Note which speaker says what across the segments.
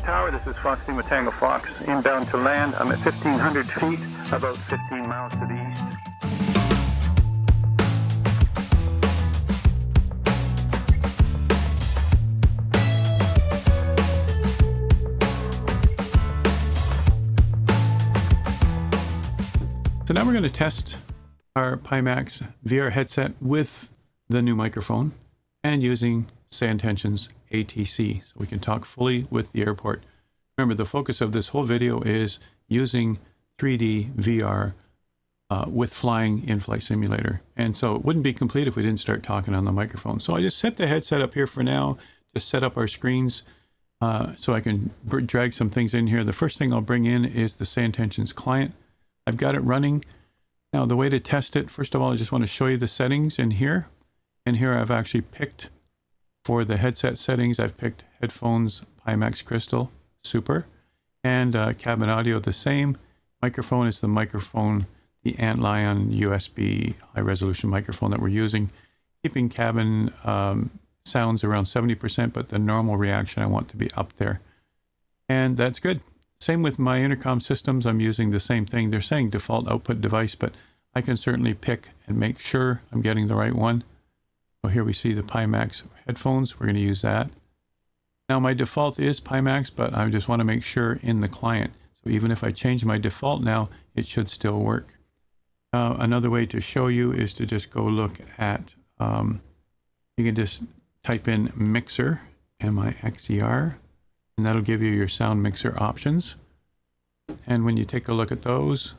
Speaker 1: Tower, this is Foxy with Tango Fox, inbound to land. I'm at 1,500 feet, about 15 miles to the east.
Speaker 2: So now we're going to test our Pimax VR headset with the new microphone and using Say Intention's ATC, so we can talk fully with the airport. Remember, the focus of this whole video is using 3D VR with flying in-flight simulator. And so it wouldn't be complete if we didn't start talking on the microphone. So I just set the headset up here for now to set up our screens so I can drag some things in here. The first thing I'll bring in is the Say Intentions client. I've got it running. Now the way to test it, first of all, I just want to show you the settings in here. And here I've actually picked, for the headset settings, I've picked headphones, Pimax Crystal, super. And cabin audio, the same. Microphone is the microphone, the Antlion USB high resolution microphone that we're using. Keeping cabin sounds around 70%, but the normal reaction I want to be up there. And that's good. Same with my intercom systems, I'm using the same thing. They're saying default output device, but I can certainly pick and make sure I'm getting the right one. So here we see the Pimax headphones, we're going to use that. Now my default is Pimax, but I just want to make sure in the client. So even if I change my default now, it should still work. Another way to show you is to just go look at, you can just type in mixer, M-I-X-E-R, and that'll give you your sound mixer options. And when you take a look at those,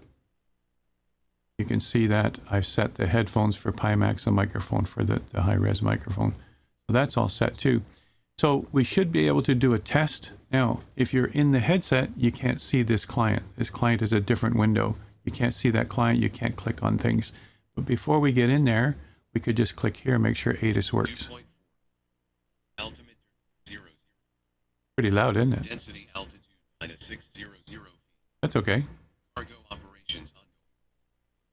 Speaker 2: you can see that I've set the headphones for Pimax, the microphone for the high-res microphone. So that's all set too. So we should be able to do a test. Now, if you're in the headset, you can't see this client. This client is a different window. You can't see that client, you can't click on things. But before we get in there, we could just click here and make sure ATIS works. Pretty loud, isn't it?
Speaker 3: Density altitude -600 feet.
Speaker 2: That's okay.
Speaker 3: Cargo operations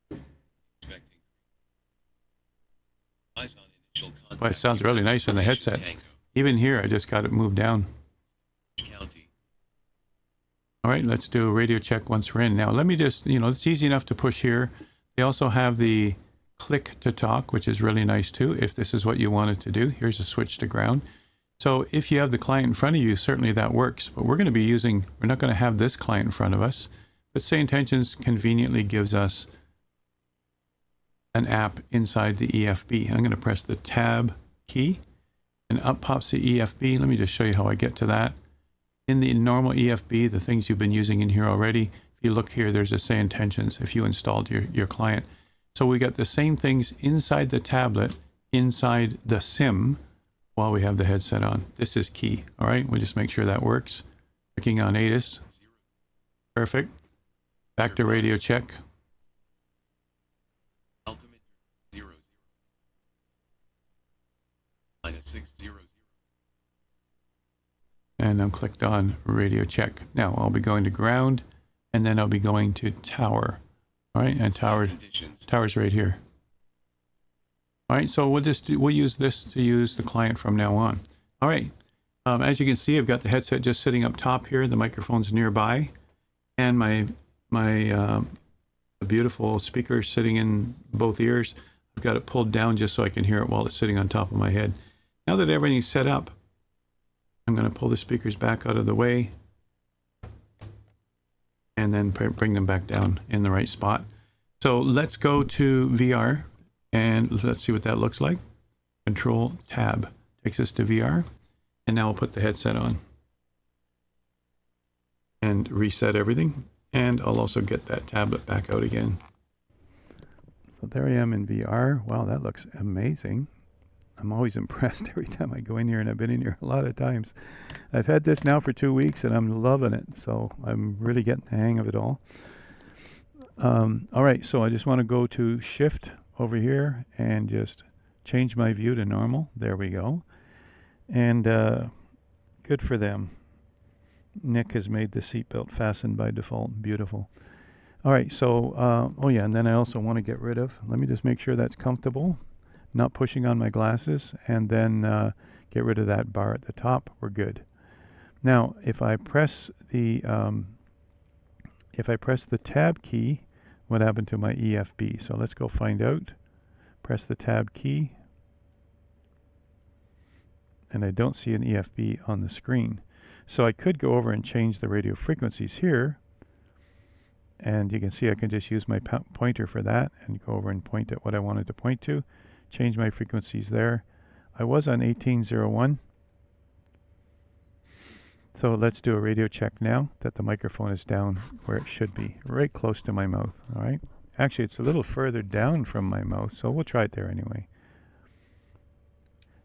Speaker 3: ongoing. Expecting. Eyes on initial contact.
Speaker 2: Boy, it sounds really nice in the headset.
Speaker 3: Tango.
Speaker 2: Even here, I just got it moved down.
Speaker 3: County.
Speaker 2: All right, let's do a radio check once we're in. Now, let me just, it's easy enough to push here. They also have the click to talk, which is really nice too, if this is what you wanted to do. Here's a switch to ground. So if you have the client in front of you, certainly that works. But we're going to be using, we're not going to have this client in front of us. But Say Intentions conveniently gives us an app inside the EFB. I'm going to press the tab key and up pops the EFB. Let me just show you how I get to that. In the normal EFB, the things you've been using in here already, if you look here, there's a Say Intentions if you installed your client. So we got the same things inside the tablet, inside the SIM, while we have the headset on. This is key. All right, we'll just make sure that works. Clicking on ATIS. Perfect. Back to radio check.
Speaker 3: Ultimate 00. -600.
Speaker 2: And I'm clicked on radio check. Now I'll be going to ground and then I'll be going to tower. All right, and tower's right here. All right, so we'll use this to use the client from now on. All right, as you can see, I've got the headset just sitting up top here. The microphone's nearby, and my beautiful speaker sitting in both ears. I've got it pulled down just so I can hear it while it's sitting on top of my head. Now that everything's set up, I'm going to pull the speakers back out of the way, and then bring them back down in the right spot. So let's go to VR. And let's see what that looks like. Control tab takes us to VR. And now I'll put the headset on. And reset everything. And I'll also get that tablet back out again. So there I am in VR. Wow, that looks amazing. I'm always impressed every time I go in here, and I've been in here a lot of times. I've had this now for 2 weeks, and I'm loving it. So I'm really getting the hang of it all. All right, so I just want to go to Shift over here and just change my view to normal. There we go. And good for them. Nick has made the seatbelt fasten by default. Beautiful. All right, so oh yeah, and then I also want to get rid of, let me just make sure that's comfortable, not pushing on my glasses, and then get rid of that bar at the top. We're good. Now, if I press the tab key, what happened to my EFB? So let's go find out. Press the tab key, and I don't see an EFB on the screen. So I could go over and change the radio frequencies here, and you can see I can just use my pointer for that and go over and point at what I wanted to point to, change my frequencies there. I was on 1801. So let's do a radio check now that the microphone is down where it should be, right close to my mouth. All right. Actually, it's a little further down from my mouth, so we'll try it there anyway.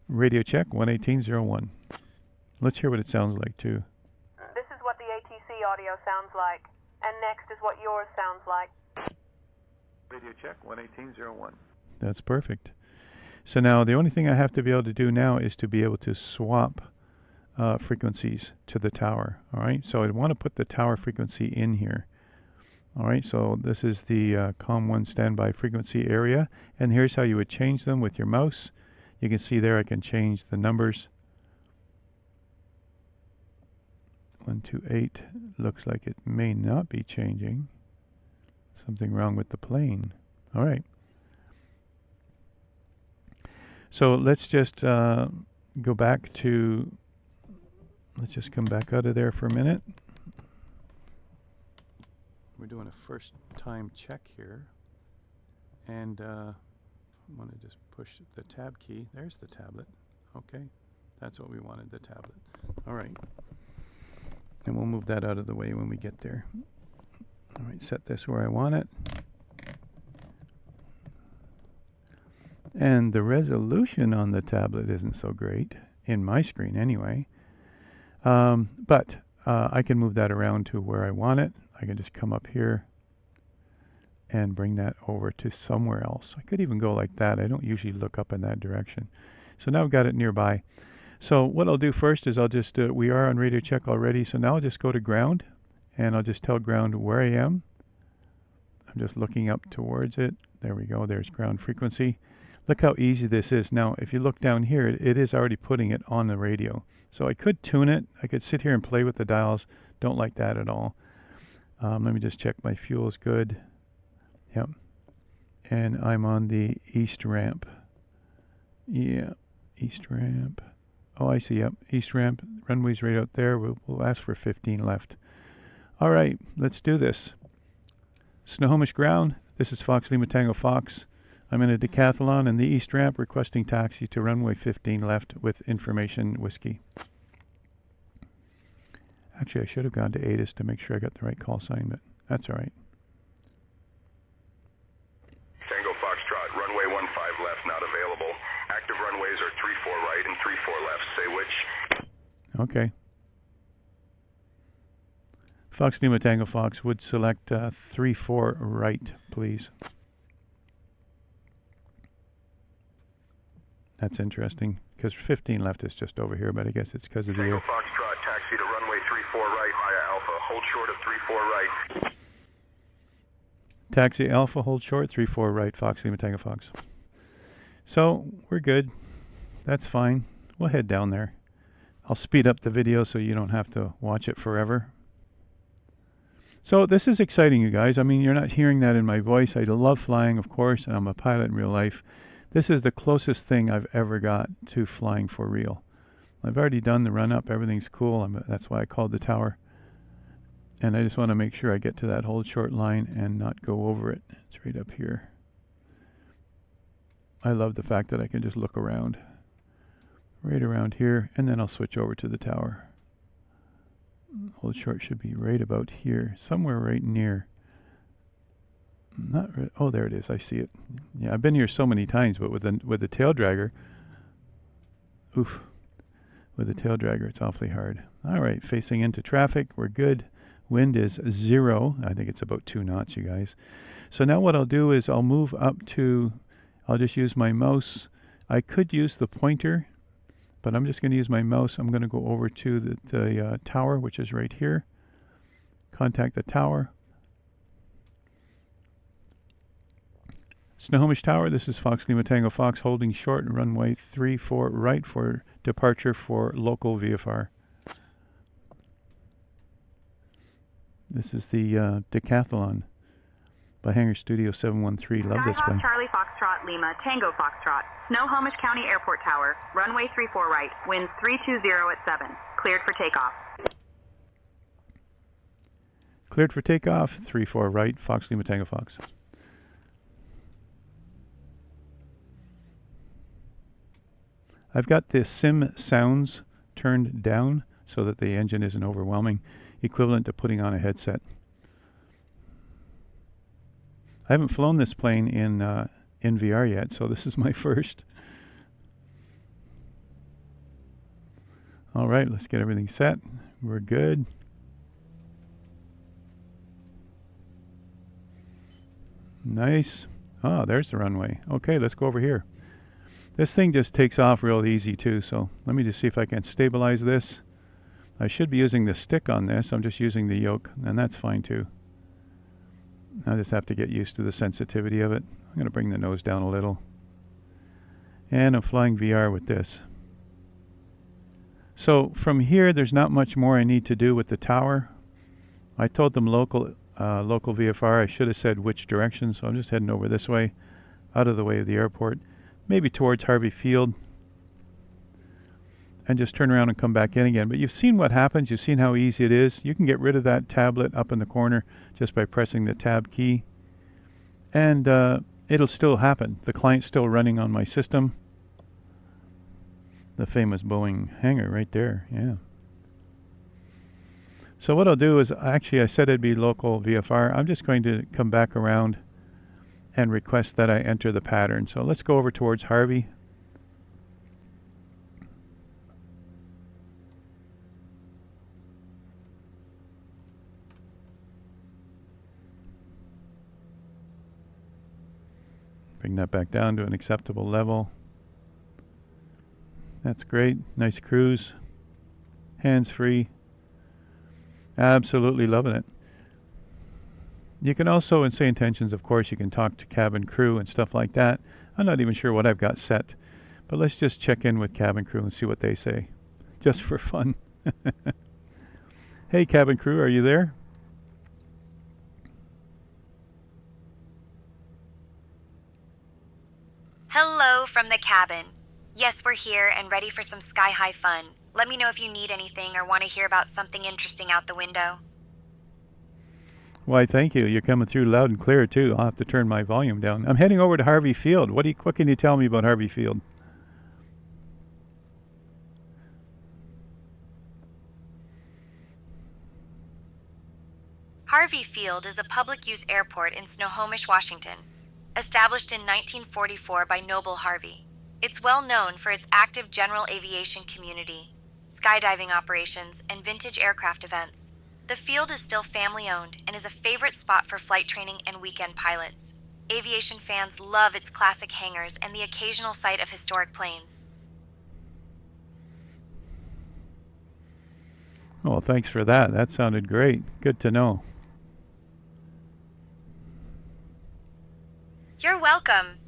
Speaker 2: Radio check 118.01. Let's hear what it sounds like too.
Speaker 4: This is what the ATC audio sounds like, and next is what yours sounds like.
Speaker 1: Radio check 118.01.
Speaker 2: That's perfect. So now the only thing I have to be able to do now is to be able to swap frequencies to the tower. All right, so I want to put the tower frequency in here. All right, so this is the COM1 standby frequency area, and here's how you would change them with your mouse. You can see there I can change the numbers. 128 looks like it may not be changing. Something wrong with the plane. All right. So let's just go back to, let's just come back out of there for a minute. We're doing a first time check here. And I want to just push the tab key. There's the tablet. Okay. That's what we wanted, the tablet. All right. And we'll move that out of the way when we get there. All right, set this where I want it. And the resolution on the tablet isn't so great, in my screen anyway. But I can move that around to where I want it. I can just come up here and bring that over to somewhere else. I could even go like that. I don't usually look up in that direction. So now I've got it nearby. So what I'll do first is I'll just, we are on radio check already, so now I'll just go to ground, and I'll just tell ground where I am. I'm just looking up towards it. There we go, there's ground frequency. Look how easy this is. Now, if you look down here, it is already putting it on the radio. So I could tune it. I could sit here and play with the dials. Don't like that at all. Let me just check my fuel is good. Yep. And I'm on the east ramp. Yeah, east ramp. Oh, I see. Yep. East ramp. Runway's right out there. We'll ask for 15 left. All right. Let's do this. Snohomish ground. This is Fox Lima Tango Fox. I'm in a decathlon in the east ramp requesting taxi to runway 15 left with information whiskey. Actually, I should have gone to ATIS to make sure I got the right call sign, but that's all right.
Speaker 5: Tango Foxtrot, runway 15 left, not available. Active runways are 34 right and 34 left. Say which?
Speaker 2: Okay. Fox Lima Tango Fox would select 34 right, please. That's interesting, because 15 left is just over here, but I guess it's because of the
Speaker 5: Tango
Speaker 2: air.
Speaker 5: Foxtrot, taxi to runway 34 right via Alpha. Hold short of 34 right.
Speaker 2: Taxi Alpha, hold short, 34 right, Fox Lima Tango Fox. So, we're good. That's fine. We'll head down there. I'll speed up the video so you don't have to watch it forever. So, this is exciting, you guys. I mean, you're not hearing that in my voice. I love flying, of course, and I'm a pilot in real life. This is the closest thing I've ever got to flying for real. I've already done the run-up. Everything's cool. That's why I called the tower. And I just want to make sure I get to that hold short line and not go over it. It's right up here. I love the fact that I can just look around. Right around here, and then I'll switch over to the tower. Hold short should be right about here. Somewhere right near. Not right. Oh, there it is. I see it. Yeah, I've been here so many times, but with the tail dragger, oof. With the tail dragger, it's awfully hard. All right, facing into traffic, we're good. Wind is 0. I think it's about 2 knots, you guys. So now what I'll do is I'll move up to, I'll just use my mouse. I could use the pointer, but I'm just going to use my mouse. I'm going to go over to the tower, which is right here. Contact the tower. Snohomish Tower, this is Fox Lima Tango Fox holding short, runway 34 right for departure for local VFR. This is the Decathlon by Hangar Studio 713. Love this
Speaker 4: Skyhawk
Speaker 2: plane.
Speaker 4: Charlie Foxtrot Lima Tango Foxtrot. Snohomish County Airport Tower. Runway 34 right. Winds 320 at 7. Cleared for takeoff.
Speaker 2: Cleared for takeoff. 34 right. Fox Lima Tango Fox. I've got the sim sounds turned down so that the engine isn't overwhelming, equivalent to putting on a headset. I haven't flown this plane in VR yet, so this is my first. All right, let's get everything set. We're good. Nice. Oh, there's the runway. Okay, let's go over here. This thing just takes off real easy too, so let me just see if I can stabilize this. I should be using the stick on this. I'm just using the yoke, and that's fine too. I just have to get used to the sensitivity of it. I'm going to bring the nose down a little. And I'm flying VR with this. So from here, there's not much more I need to do with the tower. I told them local VFR. I should have said which direction, so I'm just heading over this way, out of the way of the airport. Maybe towards Harvey Field, and just turn around and come back in again. But you've seen what happens. You've seen how easy it is. You can get rid of that tablet up in the corner just by pressing the tab key, and it'll still happen. The client's still running on my system. The famous Boeing hangar right there, yeah. So what I'll do is, actually I said it'd be local VFR. I'm just going to come back around and request that I enter the pattern. So let's go over towards Harvey. Bring that back down to an acceptable level. That's great. Nice cruise. Hands-free. Absolutely loving it. You can also, in Say Intentions, of course, you can talk to cabin crew and stuff like that. I'm not even sure what I've got set, but let's just check in with cabin crew and see what they say, just for fun. Hey, cabin crew, are you there?
Speaker 6: Hello from the cabin. Yes, we're here and ready for some sky-high fun. Let me know if you need anything or want to hear about something interesting out the window.
Speaker 2: Why, thank you. You're coming through loud and clear, too. I'll have to turn my volume down. I'm heading over to Harvey Field. What can you tell me about Harvey Field?
Speaker 6: Harvey Field is a public-use airport in Snohomish, Washington, established in 1944 by Noble Harvey. It's well known for its active general aviation community, skydiving operations, and vintage aircraft events. The field is still family-owned and is a favorite spot for flight training and weekend pilots. Aviation fans love its classic hangars and the occasional sight of historic planes.
Speaker 2: Oh, thanks for that. That sounded great. Good to know.
Speaker 6: You're welcome.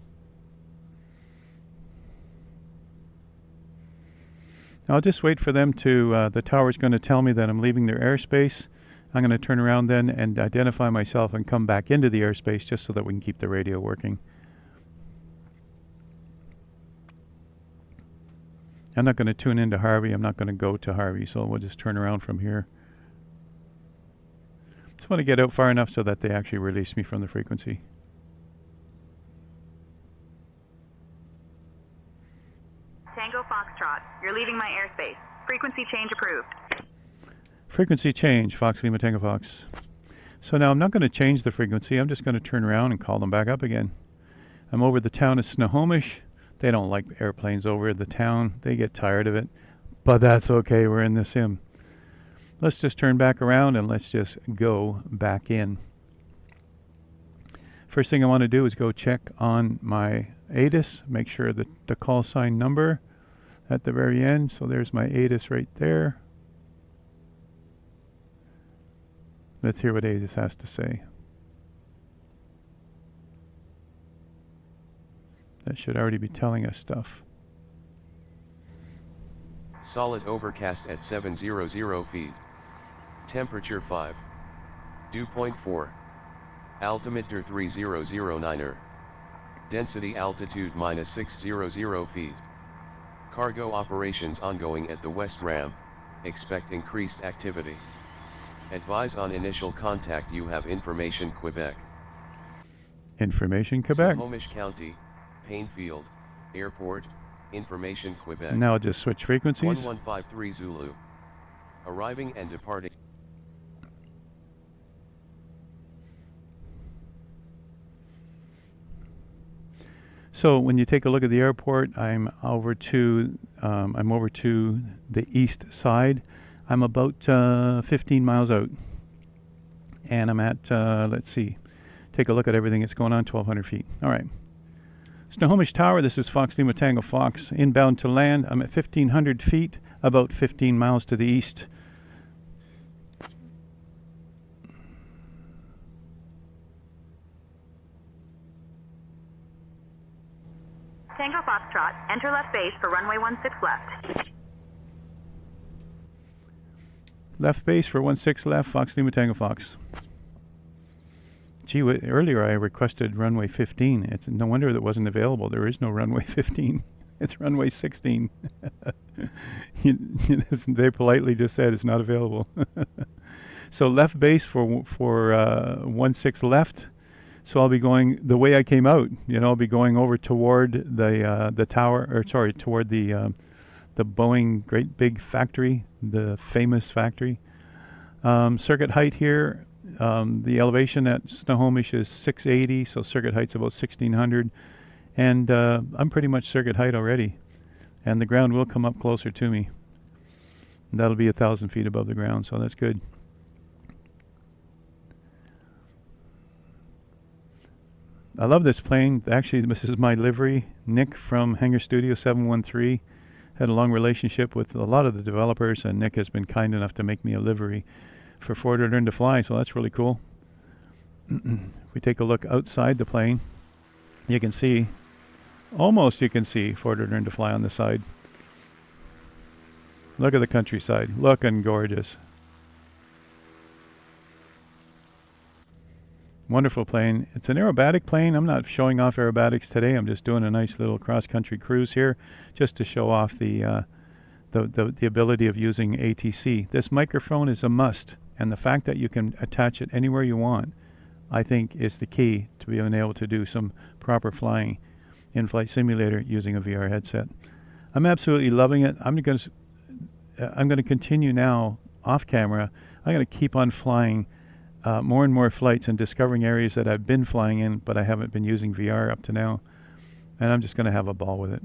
Speaker 2: I'll just wait for them to, the tower's going to tell me that I'm leaving their airspace. I'm going to turn around then and identify myself and come back into the airspace just so that we can keep the radio working. I'm not going to tune into Harvey. I'm not going to go to Harvey, so we'll just turn around from here. Just want to get out far enough so that they actually release me from the frequency.
Speaker 4: Tango Foxtrot, you're leaving my airspace. Frequency change approved.
Speaker 2: Frequency change, Fox Lima Tango Fox. So now I'm not going to change the frequency. I'm just going to turn around and call them back up again. I'm over the town of Snohomish. They don't like airplanes over the town. They get tired of it. But that's okay. We're in the sim. Let's just turn back around and let's just go back in. First thing I want to do is go check on my ATIS. Make sure that the call sign number at the very end. So there's my ATIS right there. Let's hear what ATIS has to say. That should already be telling us stuff.
Speaker 7: Solid overcast at 700 feet. Temperature 5. Dew point 4. Altimeter 3009er. Density altitude minus 600 feet. Cargo operations ongoing at the West Ram, expect increased activity. Advise on initial contact. You have information Quebec.
Speaker 2: Information Quebec.
Speaker 7: Snohomish County, Painfield, Airport, information Quebec.
Speaker 2: Now I'll just switch frequencies.
Speaker 7: 1153 Zulu. Arriving and departing.
Speaker 2: So when you take a look at the airport, I'm over to the east side. I'm about 15 miles out, and I'm at let's see, take a look at everything that's going on. 1,200 feet. All right. Snohomish Tower. This is Fox Lima Tango Fox. Inbound to land. I'm at 1,500 feet, about 15 miles to the east.
Speaker 4: Tango Foxtrot, enter left base for runway 16 left.
Speaker 2: Left base for 16 left, Fox Lima Tango Fox. Gee, earlier I requested runway 15. It's no wonder that wasn't available. There is no runway 15. It's runway 16. They politely just said it's not available. So left base for 16 left. So I'll be going the way I came out. You know, I'll be going over toward the tower, or sorry, toward the Boeing great big factory, the famous factory. Circuit height here, the elevation at Snohomish is 680, so circuit height's about 1,600, and I'm pretty much circuit height already, and the ground will come up closer to me. And that'll be 1,000 feet above the ground, so that's good. I love this plane. Actually, this is my livery. Nick from Hangar Studio 713 had a long relationship with a lot of the developers, and Nick has been kind enough to make me a livery for ForderLearnToFly, so that's really cool. If we take a look outside the plane, you can see, almost you can see ForderLearnToFly on the side. Look at the countryside, looking gorgeous. Wonderful plane. It's an aerobatic plane. I'm not showing off aerobatics today. I'm just doing a nice little cross-country cruise here just to show off the ability of using ATC. This microphone is a must, and the fact that you can attach it anywhere you want, I think, is the key to being able to do some proper flying in-flight simulator using a VR headset. I'm absolutely loving it. I'm going to continue now off camera. I'm going to keep on flying more and more flights and discovering areas that I've been flying in, but I haven't been using VR up to now. And I'm just going to have a ball with it.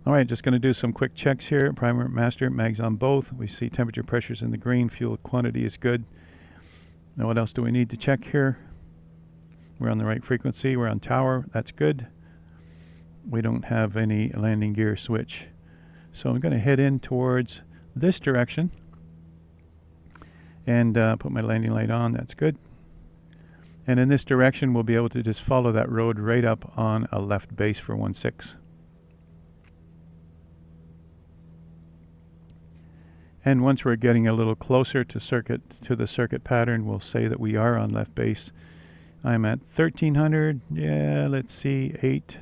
Speaker 2: All right, just going to do some quick checks here. Primer, master, mags on both. We see temperature pressures in the green. Fuel quantity is good. Now what else do we need to check here? We're on the right frequency. We're on tower. That's good. We don't have any landing gear switch. So I'm going to head in towards this direction and put my landing light on. That's good. And in this direction, we'll be able to just follow that road right up on a left base for 16. And once we're getting a little closer to the circuit pattern, we'll say that we are on left base. I'm at 1,300. Yeah, let's see, 8.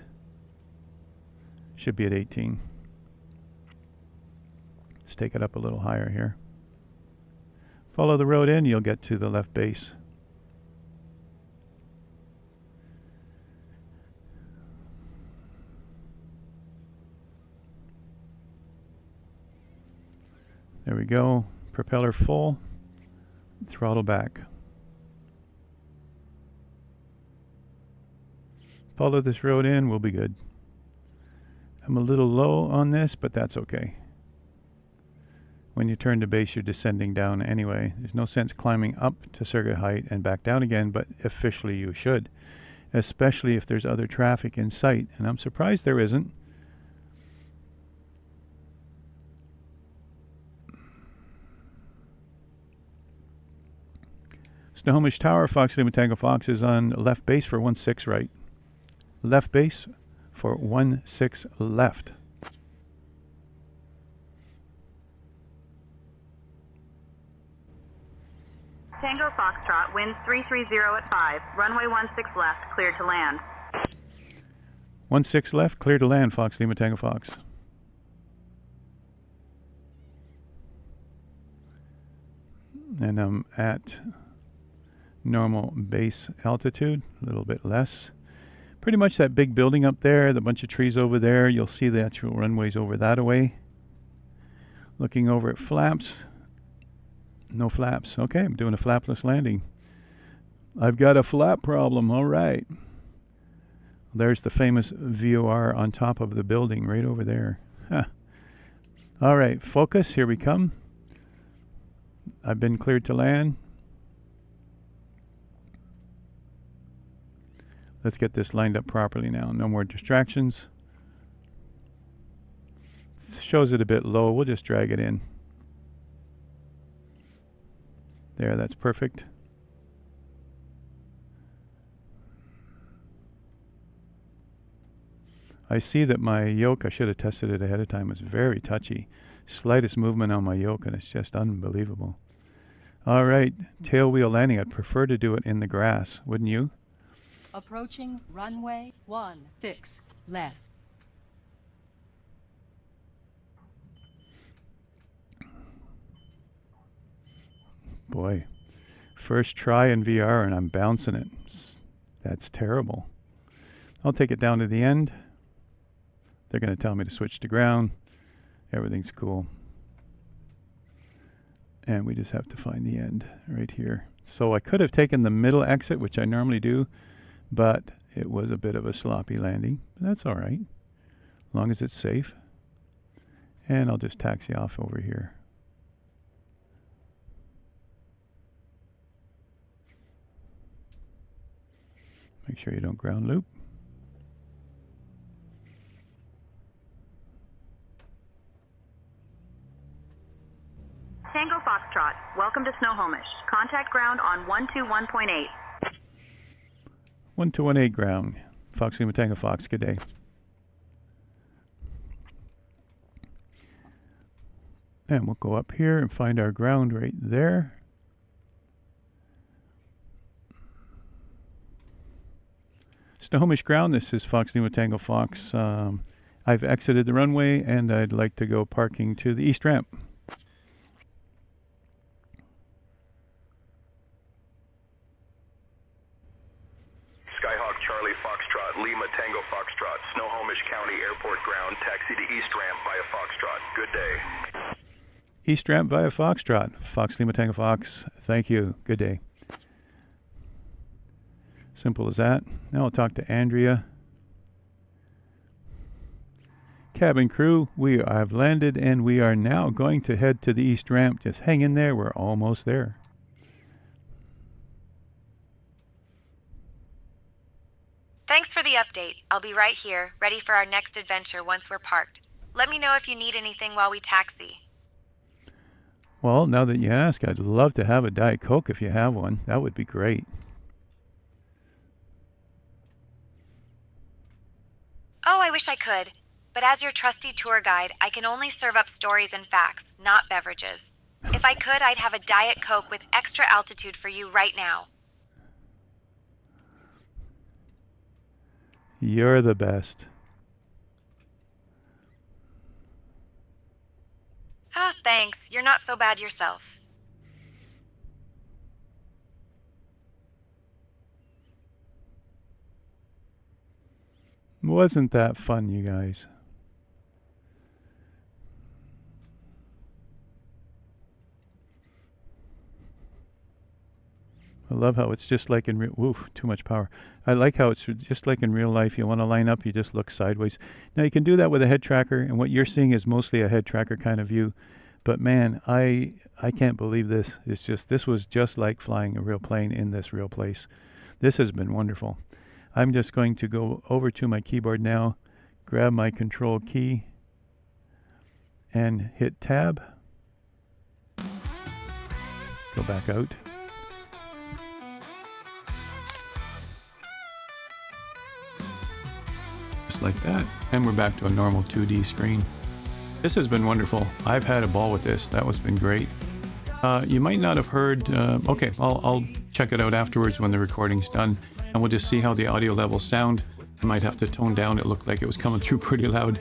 Speaker 2: Should be at 18. Let's take it up a little higher here. Follow the road in, you'll get to the left base. There we go. Propeller full. Throttle back. Follow this road in, we'll be good. I'm a little low on this, but that's okay. When you turn to base, you're descending down anyway. There's no sense climbing up to circuit height and back down again, but officially you should, especially if there's other traffic in sight, and I'm surprised there isn't. Snohomish Tower, Fox Lima Tango Fox is on left base for 16 right. Left base for 16 left.
Speaker 4: Tango Foxtrot, winds 330 at 5, runway 16 left, cleared to land.
Speaker 2: 16 left, clear to land, Fox Lima Tango Fox. And I'm at normal base altitude, a little bit less. Pretty much that big building up there, the bunch of trees over there, you'll see the actual runways over that away. Looking over at flaps. No flaps. Okay, I'm doing a flapless landing. I've got a flap problem, all right. There's the famous VOR on top of the building right over there. Huh. All right, focus, here we come. I've been cleared to land. Let's get this lined up properly now. No more distractions. It shows it a bit low. We'll just drag it in. There, that's perfect. I see that my yoke, I should have tested it ahead of time, is very touchy. Slightest movement on my yoke and it's just unbelievable. All right, tail wheel landing. I'd prefer to do it in the grass, wouldn't you?
Speaker 8: Approaching runway 16 left.
Speaker 2: Boy, first try in VR and I'm bouncing it. That's terrible. I'll take it down to the end. They're going to tell me to switch to ground. Everything's cool. And we just have to find the end right here. So I could have taken the middle exit, which I normally do, but it was a bit of a sloppy landing. But that's all right, as long as it's safe. And I'll just taxi off over here. Make sure you don't ground loop.
Speaker 4: Tango Foxtrot, welcome to Snohomish. Contact ground on 121.8.
Speaker 2: 1218 ground. Fox Lima Tango Fox, good day. And we'll go up here and find our ground right there. Snohomish ground, this is Fox Lima Tango Fox. I've exited the runway and I'd like to go parking to the east ramp.
Speaker 5: Skyhawk Charlie Foxtrot, Lima Tango Foxtrot, Snohomish County Airport ground, taxi to East Ramp via Foxtrot. Good day.
Speaker 2: East ramp via Foxtrot. Fox Lima Tango Fox, thank you. Good day. Simple as that. Now I'll talk to Andrea. Cabin crew, we have landed and we are now going to head to the east ramp. Just hang in there, we're almost there.
Speaker 6: Thanks for the update. I'll be right here, ready for our next adventure once we're parked. Let me know if you need anything while we taxi.
Speaker 2: Well, now that you ask, I'd love to have a Diet Coke if you have one. That would be great.
Speaker 6: Oh, I wish I could. But as your trusty tour guide, I can only serve up stories and facts, not beverages. If I could, I'd have a Diet Coke with extra altitude for you right now.
Speaker 2: You're the best.
Speaker 6: Ah, thanks. You're not so bad yourself.
Speaker 2: Wasn't that fun, you guys? I love how it's just like in real... Oof, too much power. I like how it's just like in real life. You want to line up, you just look sideways. Now, you can do that with a head tracker, and what you're seeing is mostly a head tracker kind of view. But man, I can't believe this. It's just, this was just like flying a real plane in this real place. This has been wonderful. I'm just going to go over to my keyboard now, grab my control key, and hit tab. Go back out. Just like that. And we're back to a normal 2D screen. This has been wonderful. I've had a ball with this. That was been great. You might not have heard. Okay, I'll check it out afterwards when the recording's done, and we'll just see how the audio levels sound. I might have to tone down. It looked like it was coming through pretty loud.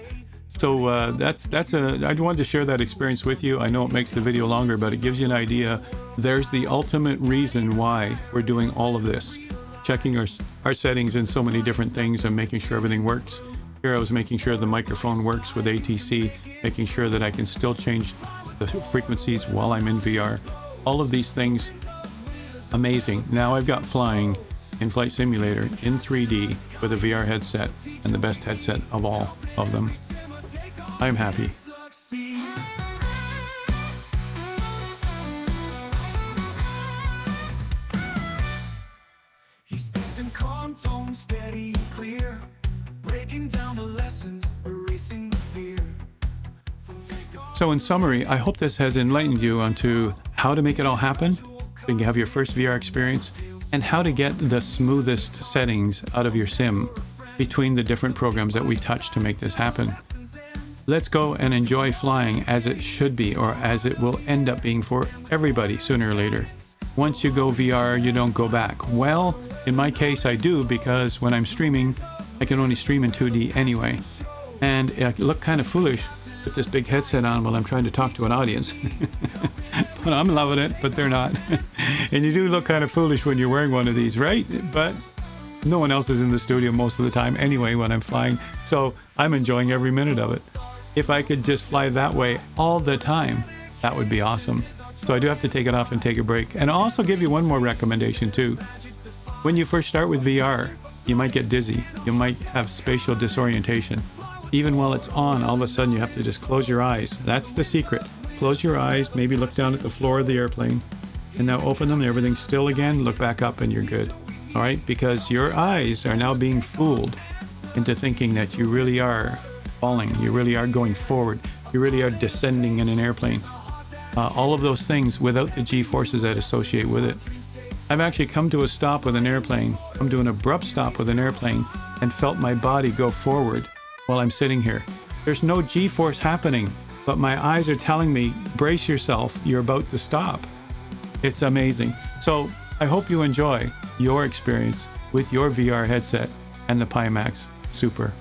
Speaker 2: So I wanted to share that experience with you. I know it makes the video longer, but it gives you an idea. There's the ultimate reason why we're doing all of this, checking our settings in so many different things and making sure everything works. Here I was making sure the microphone works with ATC, making sure that I can still change the frequencies while I'm in VR. All of these things, amazing. Now I've got flying in Flight Simulator in 3D with a VR headset, and the best headset of all of them. I'm happy.
Speaker 9: He speaks in calm tone, steady and clear, breaking down the lessons, erasing the fear.
Speaker 2: So in summary, I hope this has enlightened you onto how to make it all happen, so you can have your first VR experience, and how to get the smoothest settings out of your sim between the different programs that we touch to make this happen. Let's go and enjoy flying as it should be, or as it will end up being for everybody sooner or later. Once you go VR, you don't go back. Well, in my case, I do, because when I'm streaming, I can only stream in 2D anyway. And I look kind of foolish with this big headset on while I'm trying to talk to an audience. But I'm loving it, but they're not. And you do look kind of foolish when you're wearing one of these, right? But no one else is in the studio most of the time anyway when I'm flying, so I'm enjoying every minute of it. If I could just fly that way all the time, that would be awesome. So I do have to take it off and take a break. And I'll also give you one more recommendation too. When you first start with VR, you might get dizzy. You might have spatial disorientation. Even while it's on, all of a sudden you have to just close your eyes. That's the secret. Close your eyes, maybe look down at the floor of the airplane, and now open them, everything's still again, look back up and you're good. All right, because your eyes are now being fooled into thinking that you really are falling, you really are going forward, you really are descending in an airplane. All of those things without the G-forces that associate with it. I've actually come to a stop with an airplane, come to an abrupt stop with an airplane, and felt my body go forward while I'm sitting here. There's no G-force happening, but my eyes are telling me, brace yourself, you're about to stop. It's amazing. So I hope you enjoy your experience with your VR headset and the Pimax Super.